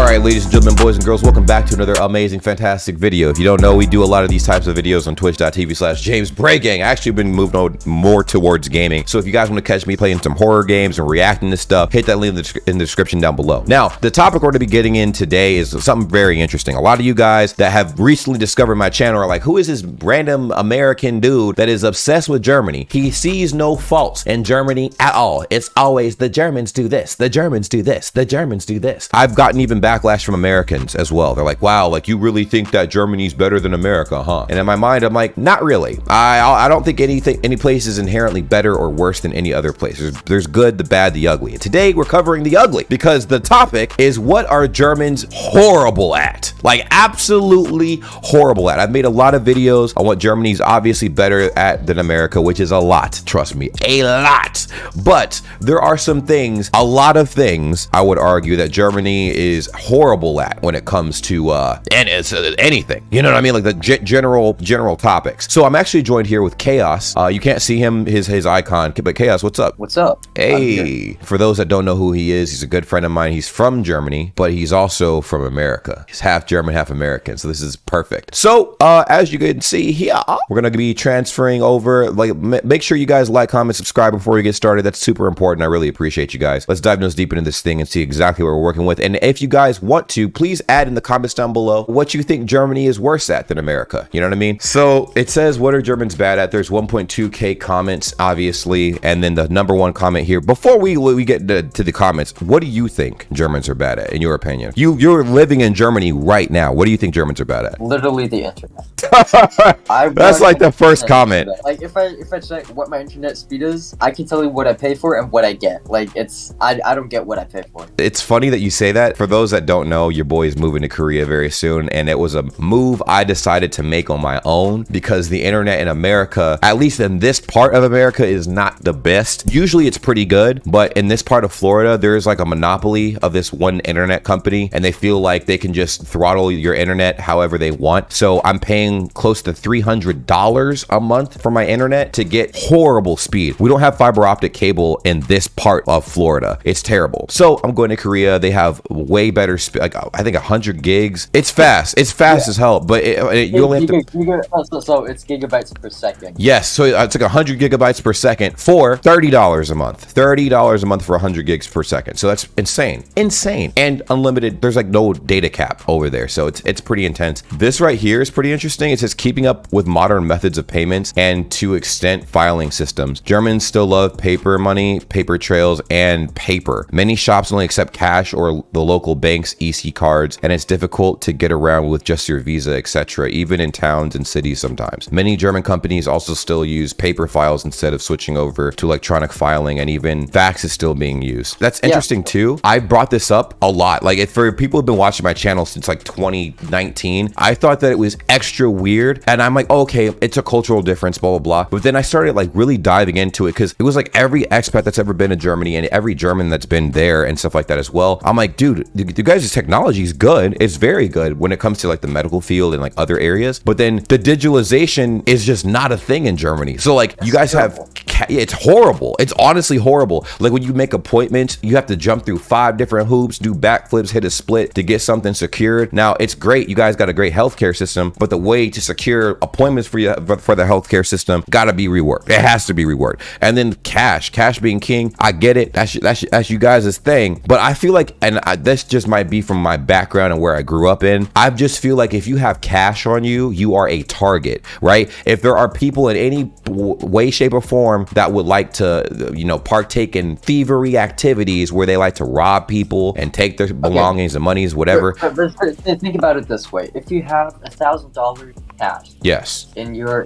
Alright, ladies and gentlemen, boys and girls, welcome back to another amazing, fantastic video. If you don't know, we do a lot of these types of videos on twitch.tv/JamesBrayGang. I actually been moving more towards gaming. So if you guys want to catch me playing some horror games and reacting to stuff, hit that link in the description down below. Now, the topic we're going to be getting in today is something very interesting. A lot of you guys that have recently discovered my channel are like, who is this random American dude that is obsessed with Germany? He sees no faults in Germany at all. It's always the Germans do this, the Germans do this, the Germans do this. I've gotten even backlash from Americans as well. They're like, wow, like you really think that Germany's better than America, huh? And in my mind, I'm like, not really. I don't think any place is inherently better or worse than any other place. There's good, the bad, the ugly. And today we're covering the ugly because the topic is what are Germans horrible at? Like absolutely horrible at. I've made a lot of videos on what Germany's obviously better at than America, which is a lot, trust me, a lot. But there are some things, a lot of things, I would argue that Germany is horrible at when it comes to anything. You know what I mean? Like the general topics. So I'm actually joined here with Chaos. You can't see him, his icon, but Chaos, what's up? What's up? Hey, for those that don't know who he is, he's a good friend of mine. He's from Germany, but he's also from America. He's half German, half American. So this is perfect. So as you can see here, we're going to be transferring over. Like, make sure you guys like, comment, subscribe before we get started. That's super important. I really appreciate you guys. Let's dive nose deep into this thing and see exactly what we're working with. And if you guys want to, please add in the comments down below what you think Germany is worse at than America. You know what I mean? So it says, what are Germans bad at? There's 1.2K comments, obviously. And then the number one comment here, before we get to the comments, what do you think Germans are bad at, in your opinion? You're living in Germany right now. What do you think Germans are bad at? Literally the internet. That's like the first comment. Like if I check what my internet speed is, I can tell you what I pay for and what I get. Like I don't get what I pay for. It's funny that you say that. For those that don't know, your boy is moving to Korea very soon, and it was a move I decided to make on my own because the internet in America, at least in this part of America, is not the best. Usually it's pretty good, but in this part of Florida, there's like a monopoly of this one internet company, and they feel like they can just throttle your internet however they want. So I'm paying close to $300 a month for my internet to get horrible speed. We don't have fiber optic cable in this part of Florida. It's terrible. So I'm going to Korea. They have way better speed. Like I think 100 gigs. It's fast. It's fast as hell. But you only have to. So it's gigabytes per second. Yes. So it's like 100 gigabytes per second for $30 a month. $30 a month for 100 gigs per second. So that's insane. Insane. And unlimited. There's like no data cap over there. So it's pretty intense. This right here is pretty interesting. It says keeping up with modern methods of payments and to extent filing systems. Germans still love paper money, paper trails, and paper. Many shops only accept cash or the local bank's EC cards, and it's difficult to get around with just your Visa, etc., even in towns and cities sometimes. Many German companies also still use paper files instead of switching over to electronic filing, and even fax is still being used. That's interesting too. I brought this up a lot. Like for people who've been watching my channel since like 2019, I thought that it was extra weird, and I'm like, oh, okay, it's a cultural difference, blah, blah, blah. But then I started like really diving into it because it was like every expat that's ever been to Germany and every German that's been there and stuff like that as well. I'm like, dude, you guys' technology is good. It's very good when it comes to like the medical field and like other areas. But then the digitalization is just not a thing in Germany. So like you guys have, it's horrible. It's honestly horrible. Like when you make appointments, you have to jump through 5 different hoops, do backflips, hit a split to get something secured. Now it's great. You guys got a great healthcare system, but the way to secure appointments for the healthcare system gotta be reworked. It has to be reworked. And then cash being king. I get it. That's you guys' thing. But I feel like, and this just might be from my background and where I grew up in, I just feel like if you have cash on you, you are a target, right? If there are people in any way, shape, or form that would like to, you know, partake in thievery activities where they like to rob people and take their belongings and monies, whatever. But think about it this way: if you have $1,000 cash, yes, in your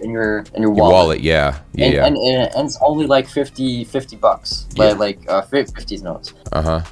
wallet, yeah, and it's only like 50 bucks, like 50s notes.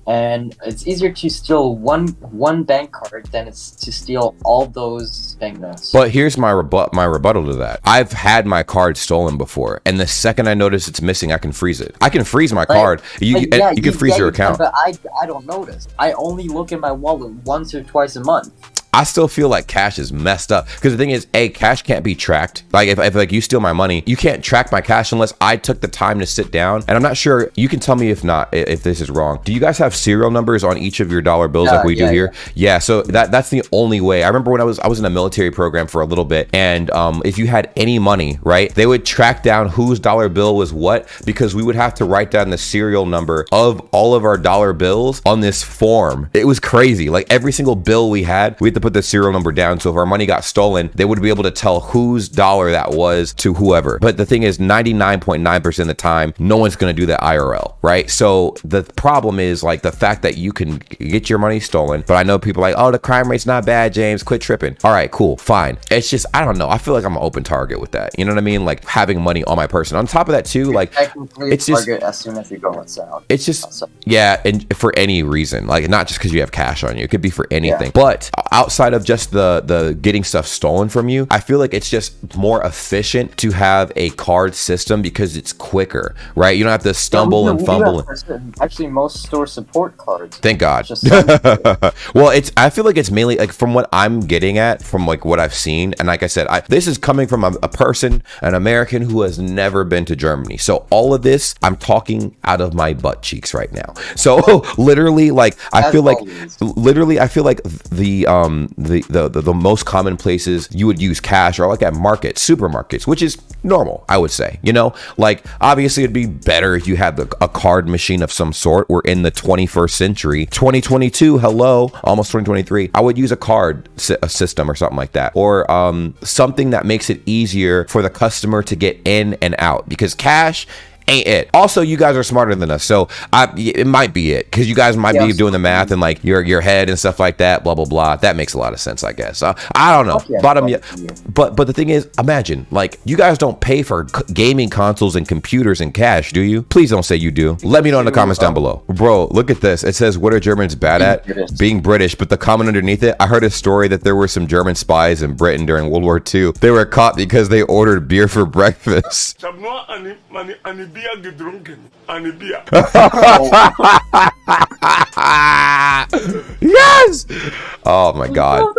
And it's easier to steal one bank card than it's to steal all those banknotes. But here's my rebuttal to that. I've had my card stolen before, and the second I notice it's missing, I can freeze it. I can freeze my card. You can freeze your account. But I don't notice. I only look in my wallet once or twice a month. I still feel like cash is messed up, because the thing is, cash can't be tracked. Like if like you steal my money, you can't track my cash unless I took the time to sit down. And I'm not sure, you can tell me if not, if this is wrong. Do you guys have serial numbers on each of your dollar bills like we do here? Yeah, so that's the only way. I remember when I was in a military program for a little bit, and if you had any money, right, they would track down whose dollar bill was what, because we would have to write down the serial number of all of our dollar bills on this form. It was crazy. Like every single bill we had to put the serial number down, so if our money got stolen, they would be able to tell whose dollar that was to whoever. But the thing is, 99.9% of the time, no one's going to do that IRL, right? So the problem is like the fact that you can get your money stolen. But I know people like, oh, the crime rate's not bad, James, quit tripping. All right, cool, fine. It's just, I don't know, I feel like I'm an open target with that, you know what I mean? Like having money on my person. On top of that too, like it's just, as soon as you go outside. it's just, yeah, and for any reason, like not just because you have cash on you, it could be for anything. But outside of just the getting stuff stolen from you, I feel like it's just more efficient to have a card system because it's quicker, right? You don't have to stumble and fumble. Actually, most stores support cards. Thank God. Well, I feel like it's mainly like from what I'm getting at, from like what I've seen, and like I said, this is coming from a person, an American who has never been to Germany. So all of this, I'm talking out of my butt cheeks right now. So literally, like I feel like the most common places you would use cash are like at markets, supermarkets, which is normal, I would say. You know, like obviously it'd be better if you had a card machine of some sort. We're in the 21st century, 2022. Hello, almost 2023. I would use a card system or something like that, or something that makes it easier for the customer to get in and out, because cash ain't it. Also, you guys are smarter than us, so it might be it, because you guys might be doing the math and like your head and stuff like that, blah blah blah. That makes a lot of sense, I guess. I don't know. But the thing is, imagine like you guys don't pay for gaming consoles and computers in cash, do you? Please don't say you do. Let me know in the comments down below. Bro, look at this. It says, what are Germans bad at? Being British. But the comment underneath it, I heard a story that there were some German spies in Britain during World War II. They were caught because they ordered beer for breakfast. Beer getrunken. Eine Bier. Yes! Oh my God.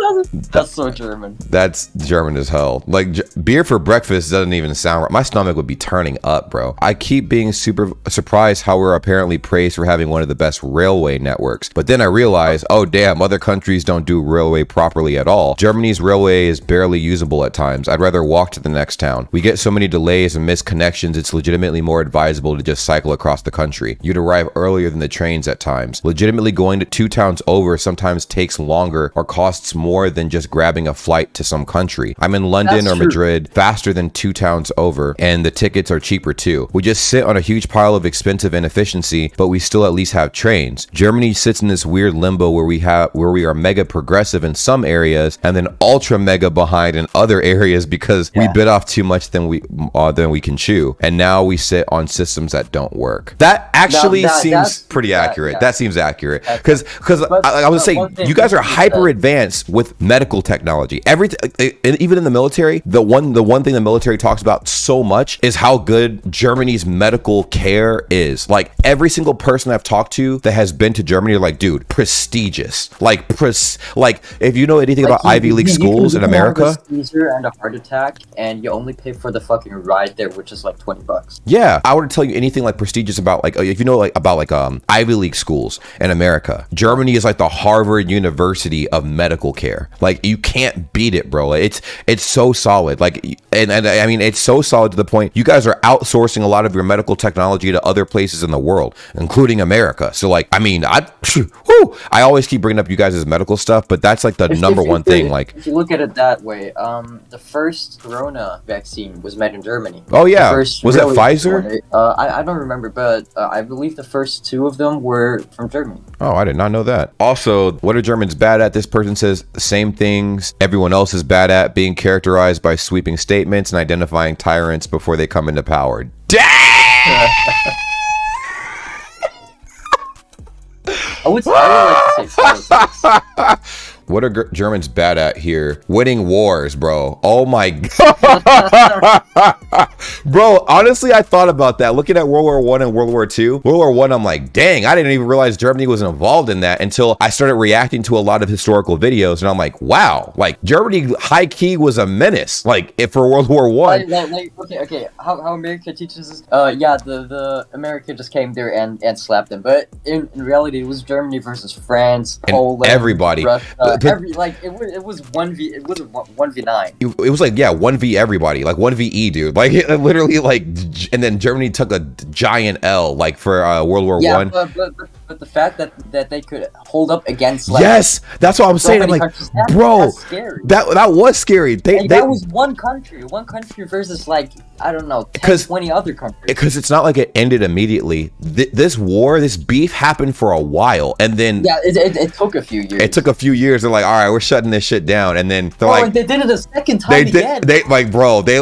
That's so German. That's German as hell. Like beer for breakfast doesn't even sound right. My stomach would be turning up, bro. I keep being super surprised how we're apparently praised for having one of the best railway networks. But then I realize, oh damn, other countries don't do railway properly at all. Germany's railway is barely usable at times. I'd rather walk to the next town. We get so many delays and missed connections, it's legitimately more advisable to just cycle across the country. You'd arrive earlier than the trains at times. Legitimately going to 2 towns over sometimes takes longer or costs more than just grabbing a flight to some country. I'm in London or Madrid faster than 2 towns over, and the tickets are cheaper too. We just sit on a huge pile of expensive inefficiency, but we still at least have trains. Germany sits in this weird limbo where we are mega progressive in some areas and then ultra mega behind in other areas because we bit off too much than we can chew, and now we sit on systems that don't work. That actually seems pretty accurate. That seems accurate, because I would say you guys are hyper advanced with medical technology. Everything, even in the military, the one thing the military talks about so much is how good Germany's medical care is. Like every single person I've talked to that has been to Germany are like, dude, prestigious. Like if you know anything about Ivy League schools in America, have a seizure and a heart attack, and you only pay for the fucking ride there, which is like $20. Yeah, I would tell you anything like prestigious about like, if you know like about like Ivy League schools in America, Germany is like the Harvard University of medical care. Like you can't beat it, bro. It's so solid. Like and I mean it's so solid to the point you guys are outsourcing a lot of your medical technology to other places in the world, including America. So like I mean I always keep bringing up you guys' medical stuff, but that's like the number one thing. Like if you look at it that way, the first Corona vaccine was made in Germany. Oh yeah, was that Pfizer? I don't remember, but I believe the first 2 of them were from Germany. Oh, I did not know that. Also, what are Germans bad at? This person says the same things everyone else is bad at, being characterized by sweeping statements and identifying tyrants before they come into power. Damn! I would like to say politics. What are Germans bad at here? Winning wars, bro. Oh my God. Bro, honestly, I thought about that. Looking at World War One and World War Two. World War One, I'm like, dang, I didn't even realize Germany was involved in that until I started reacting to a lot of historical videos, and I'm like, wow, like Germany high key was a menace, like if for World War One. Okay, how America teaches us? Yeah, the America just came there and slapped them, but in reality, it was Germany versus France, Poland, everybody. Russia, it was 1v, it wasn't 1v9. It was like, yeah, 1v everybody, like 1v, dude. Like it literally, like, and then Germany took a giant L, like for World War One. But the fact that they could hold up against, like, yes, that's what I'm saying. I'm like, bro, that's scary. That was scary. That was one country versus, like, I don't know, 10, 20 other countries. Because it's not like it ended immediately. This war, this beef happened for a while, and then it took a few years. It took a few years. They're like, all right, we're shutting this shit down, and then they're like, they did it a second time again. They like, bro, they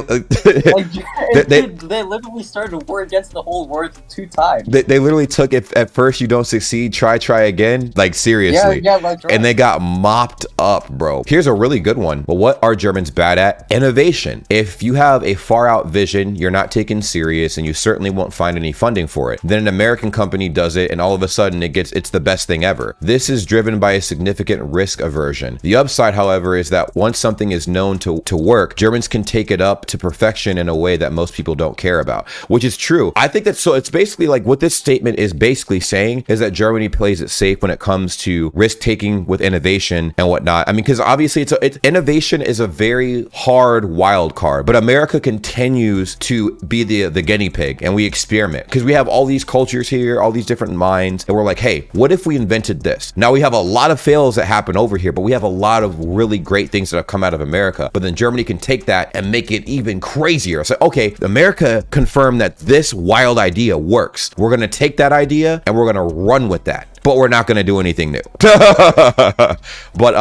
literally started a war against the whole world 2 times. They literally took it. At first you don't succeed, try again, like seriously. Yeah, like, right. And they got mopped up, bro. Here's a really good one. Well, what are Germans bad at? Innovation. If you have a far out vision, you're not taken serious, and you certainly won't find any funding for it. Then an American company does it, and all of a sudden it's the best thing ever. This is driven by a significant risk aversion. The upside, however, is that once something is known to work, Germans can take it up to perfection in a way that most people don't care about, which is true. I think so. It's basically like what this statement is basically saying is that Germany plays it safe when it comes to risk taking with innovation and whatnot. I mean, because obviously innovation is a very hard wild card, but America continues to be the guinea pig, and we experiment because we have all these cultures here, all these different minds, and we're like, hey, what if we invented this? Now we have a lot of fails that happen over here, but we have a lot of really great things that have come out of America. But then Germany can take that and make it even crazier. So okay, America confirmed that this wild idea works. We're gonna take that idea and we're gonna run with that, but we're not going to do anything new. But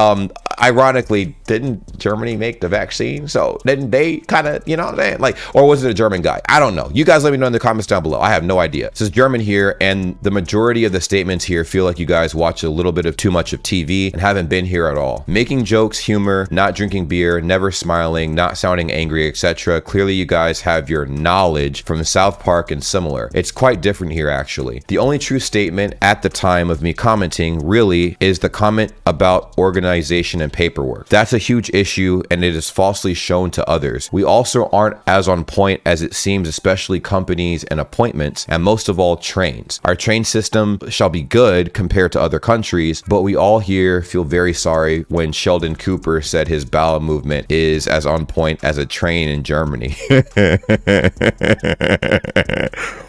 ironically, didn't Germany make the vaccine? So didn't they kind of, you know what I'm saying? Like, or was it a German guy? I don't know. You guys let me know in the comments down below. I have no idea. It says German here, and the majority of the statements here feel like you guys watch a little bit of too much of TV and haven't been here at all. Making jokes, humor, not drinking beer, never smiling, not sounding angry, etc. Clearly you guys have your knowledge from South Park and similar. It's quite different here, actually. The only true statement at the time of me commenting really is the comment about organization and paperwork. That's a huge issue, and it is falsely shown to others. We also aren't as on point as it seems, especially companies and appointments, and most of all trains. Our train system shall be good compared to other countries, but we all here feel very sorry when Sheldon Cooper said his bowel movement is as on point as a train in Germany.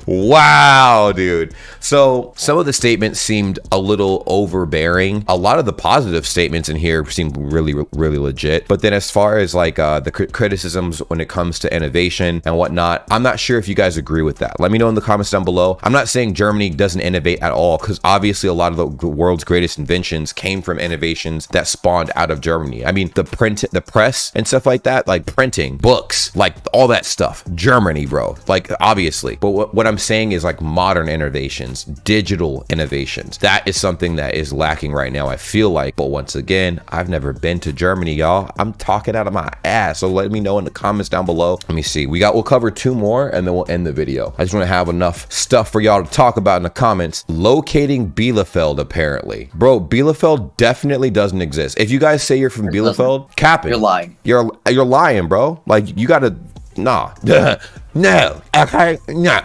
Wow, dude. So some of the statements seemed a little overbearing. A lot of the positive statements in here seemed really legit. But then as far as like the criticisms when it comes to innovation and whatnot, I'm not sure if you guys agree with that. Let me know in the comments down below. I'm not saying Germany doesn't innovate at all, because obviously a lot of the world's greatest inventions came from innovations that spawned out of Germany. I mean, the press and stuff like that, like printing, books, like all that stuff. Germany, bro. Like obviously. But what I'm saying is like modern innovations, digital innovations. That is something that is lacking right now, I feel like. But once again, I've never been to Germany, y'all. I'm talking out of my ass. So let me know in the comments down below. Let me see. We'll cover 2 more and then we'll end the video. I just want to have enough stuff for y'all to talk about in the comments. Locating Bielefeld, apparently. Bro, Bielefeld definitely doesn't exist. If you guys say you're from Bielefeld, cap it. You're lying. You're lying, bro. Like, you gotta, nah. No. Okay. No.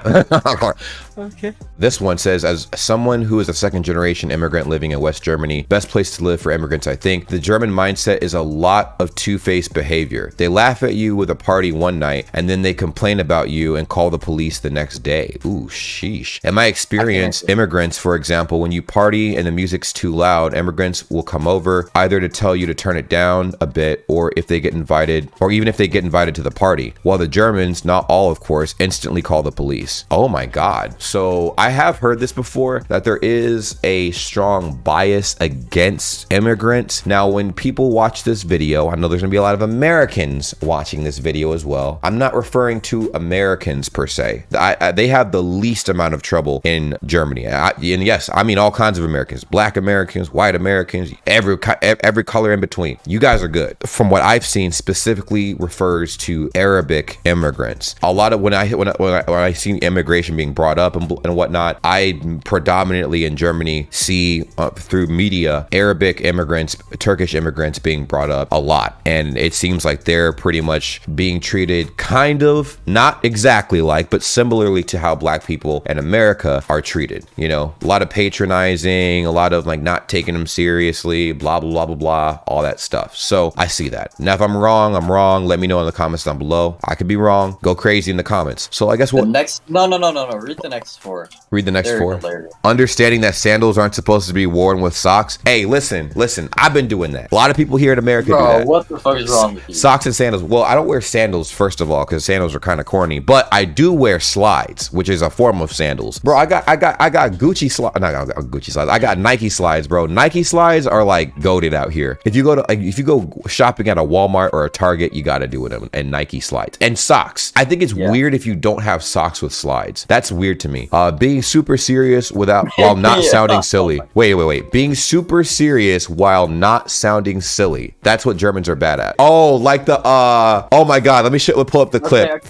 Okay. This one says, as someone who is a second-generation immigrant living in West Germany, best place to live for immigrants, I think. The German mindset is a lot of two-faced behavior. They laugh at you with a party one night, and then they complain about you and call the police the next day. Ooh, sheesh. In my experience, immigrants, for example, when you party and the music's too loud, immigrants will come over either to tell you to turn it down a bit, or if they get invited, or even if they get invited to the party. While the Germans, not all of course, instantly call the police. Oh my God. So I have heard this before, that there is a strong bias against immigrants. Now, when people watch this video, I know there's gonna be a lot of Americans watching this video as well. I'm not referring to Americans per se. They have the least amount of trouble in Germany. And yes, I mean all kinds of Americans, black Americans, white Americans, every color in between. You guys are good. From what I've seen, specifically refers to Arabic immigrants. A lot lot of when I see immigration being brought up and whatnot, I predominantly in Germany see through media Arabic immigrants, Turkish immigrants being brought up a lot, and it seems like they're pretty much being treated kind of not exactly like, but similarly to how black people in America are treated. You know, a lot of patronizing, a lot of like not taking them seriously, blah blah blah blah blah, all that stuff. So I see that. Now if I'm wrong, I'm wrong. Let me know in the comments down below. I could be wrong. Go crazy in the comments. So I guess we'll no. Read the next four. Read the next They're four. hilarious. Understanding that sandals aren't supposed to be worn with socks. Hey, listen. I've been doing that. A lot of people here in America do that. What the fuck is wrong with you? Socks and sandals. Well, I don't wear sandals first of all because sandals are kind of corny. But I do wear slides, which is a form of sandals, bro. I got Gucci slides. No, I got Gucci slides. I got Nike slides, bro. Nike slides are like goated out here. If you go shopping at a Walmart or a Target, you got to do it in Nike slides and socks. I think it's weird if you don't have socks with slides. That's weird to me. Being super serious while not sounding silly. Wait. Being super serious while not sounding silly. That's what Germans are bad at. Oh, like the oh my god, let me pull up the clip.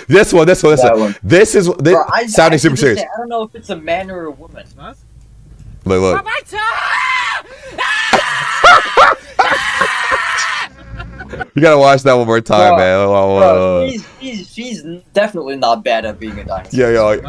This one. This is Bro, sounding super serious. I don't know if it's a man or a woman. Look. You gotta watch that one more time, man. She's definitely not bad at being a dinosaur. Yeah.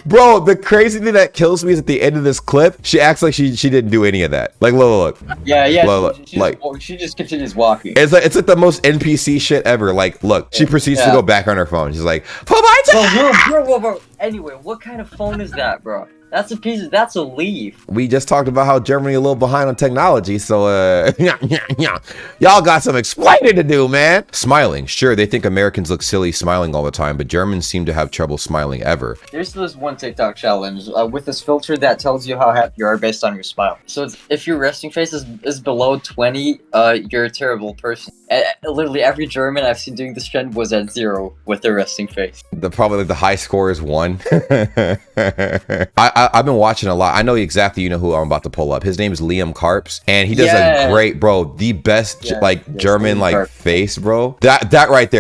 Bro, the crazy thing that kills me is at the end of this clip, she acts like she didn't do any of that. Like, look. Yeah. Look, she just continues walking. It's like the most NPC shit ever. Like, look, she proceeds to go back on her phone. She's like, bro. Anyway, what kind of phone is that, bro? That's a leaf. We just talked about how Germany a little behind on technology, so y'all got some explaining to do, man. Smiling, sure, they think Americans look silly smiling all the time, but Germans seem to have trouble smiling ever. There's this one TikTok challenge with this filter that tells you how happy you are based on your smile. So if your resting face is below 20, you're a terrible person. Literally every German I've seen doing this trend was at 0 with their resting face. Probably the high score is 1. I've been watching a lot. I know exactly, who I'm about to pull up. His name is Liam Karps, and he does a great, bro, the best German face, bro. That right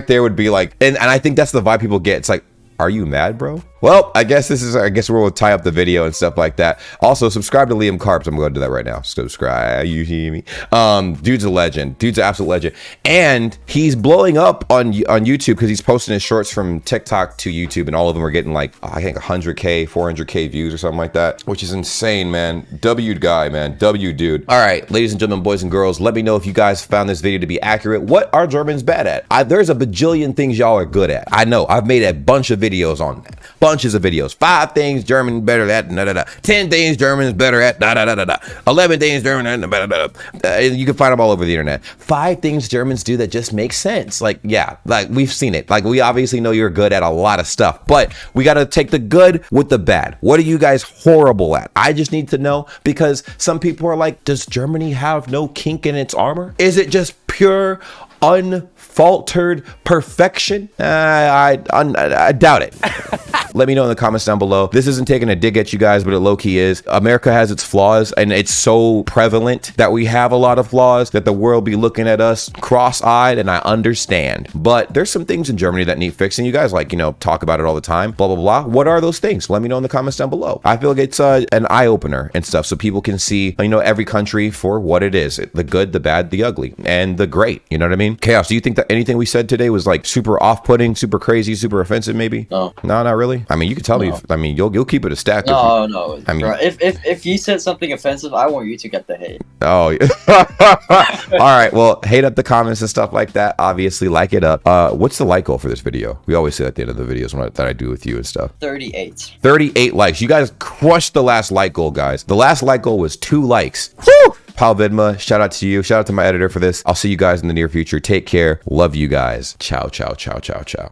there would be like, and I think that's the vibe people get. It's like, are you mad, bro? Well, I guess where we'll tie up the video and stuff like that. Also, subscribe to Liam Karps. I'm going to do that right now. Subscribe. You hear me? Dude's a legend. Dude's an absolute legend. And he's blowing up on YouTube because he's posting his shorts from TikTok to YouTube, and all of them are getting like, I think 100K, 400K views or something like that, which is insane, man. W guy, man. W dude. All right, ladies and gentlemen, boys and girls, let me know if you guys found this video to be accurate. What are Germans bad at? There's a bajillion things y'all are good at. I know. I've made a bunch of videos on that. Bunches of videos. 5 things German better at, 10 things Germans better at, 11 things German at, you can find them all over the internet. 5 things Germans do that just make sense. Like, yeah, like we've seen it. Like, we obviously know you're good at a lot of stuff, but we got to take the good with the bad. What are you guys horrible at? I just need to know, because some people are like, does Germany have no kink in its armor? Is it just pure unfaltered perfection? I doubt it. Let me know in the comments down below. This isn't taking a dig at you guys, but it low-key is. America has its flaws, and it's so prevalent that we have a lot of flaws that the world be looking at us cross-eyed, and I understand. But there's some things in Germany that need fixing. You guys talk about it all the time, blah, blah, blah. What are those things? Let me know in the comments down below. I feel like it's an eye-opener and stuff, so people can see, every country for what it is. The good, the bad, the ugly, and the great. You know what I mean? Chaos, do you think that anything we said today was like super off-putting, super crazy, super offensive maybe? No. No, not really? I mean, you can tell me. You'll keep it a stack. No. I mean, bro, if you said something offensive, I want you to get the hate. Oh, yeah. All right. Well, hate up the comments and stuff like that. Obviously, like it up. What's the like goal for this video? We always say at the end of the videos that I do with you and stuff. 38. 38 likes. You guys crushed the last like goal, guys. The last like goal was 2 likes. Woo! Pal Vidma, shout out to you. Shout out to my editor for this. I'll see you guys in the near future. Take care. Love you guys. Ciao, ciao, ciao, ciao, ciao.